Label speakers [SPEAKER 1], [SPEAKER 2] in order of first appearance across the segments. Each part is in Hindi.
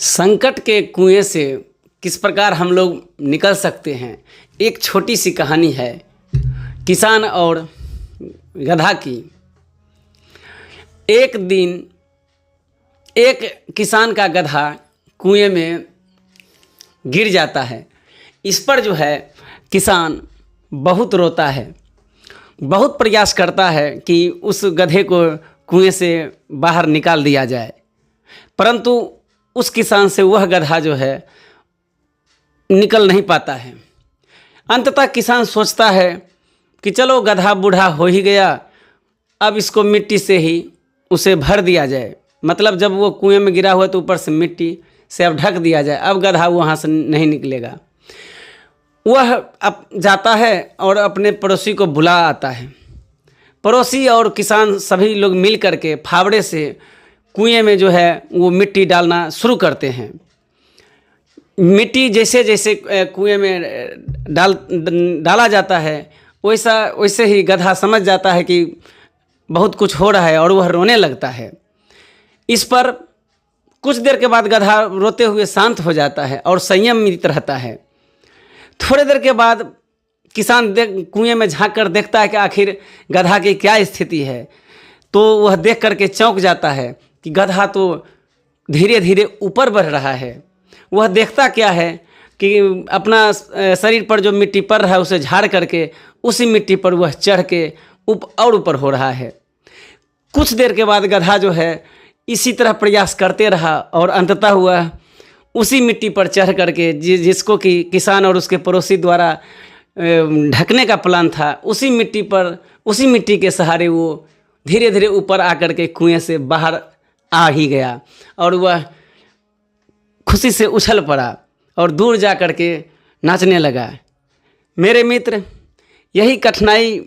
[SPEAKER 1] संकट के कुएं से किस प्रकार हम लोग निकल सकते हैं, एक छोटी सी कहानी है किसान और गधा की। एक दिन एक किसान का गधा कुएं में गिर जाता है। इस पर जो है किसान बहुत रोता है, बहुत प्रयास करता है कि उस गधे को कुएं से बाहर निकाल दिया जाए, परंतु उस किसान से वह गधा जो है निकल नहीं पाता है। अंततः किसान सोचता है कि चलो गधा बूढ़ा हो ही गया, अब इसको मिट्टी से ही उसे भर दिया जाए। मतलब जब वो कुएं में गिरा हुआ तो ऊपर से मिट्टी से अब ढक दिया जाए, अब गधा वहाँ से नहीं निकलेगा। वह अब जाता है और अपने पड़ोसी को बुला आता है। पड़ोसी और किसान सभी लोग मिल करके फावड़े से कुएं में जो है वो मिट्टी डालना शुरू करते हैं। मिट्टी जैसे जैसे कुएं में डाला जाता है वैसे ही गधा समझ जाता है कि बहुत कुछ हो रहा है और वह रोने लगता है। इस पर कुछ देर के बाद गधा रोते हुए शांत हो जाता है और संयमित रहता है। थोड़ी देर के बाद किसान कुएं में झांक कर देखता है कि आखिर गधा की क्या स्थिति है। तो वह देख करके चौंक जाता है कि गधा तो धीरे धीरे ऊपर बढ़ रहा है। वह देखता क्या है कि अपना शरीर पर जो मिट्टी पड़ रहा है उसे झाड़ करके उसी मिट्टी पर वह चढ़ के ऊपर हो रहा है। कुछ देर के बाद गधा जो है इसी तरह प्रयास करते रहा और अंततः वह उसी मिट्टी पर चढ़ करके जिसको कि किसान और उसके पड़ोसी द्वारा ढकने का प्लान था, उसी मिट्टी के सहारे वो धीरे धीरे ऊपर आकर के कुएं से बाहर आ ही गया और वह खुशी से उछल पड़ा और दूर जा कर के नाचने लगा। मेरे मित्र, यही कठिनाई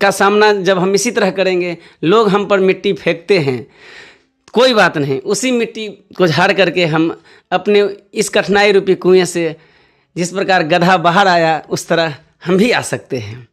[SPEAKER 1] का सामना जब हम इसी तरह करेंगे, लोग हम पर मिट्टी फेंकते हैं, कोई बात नहीं, उसी मिट्टी को झाड़ करके हम अपने इस कठिनाई रूपी कुएं से जिस प्रकार गधा बाहर आया उस तरह हम भी आ सकते हैं।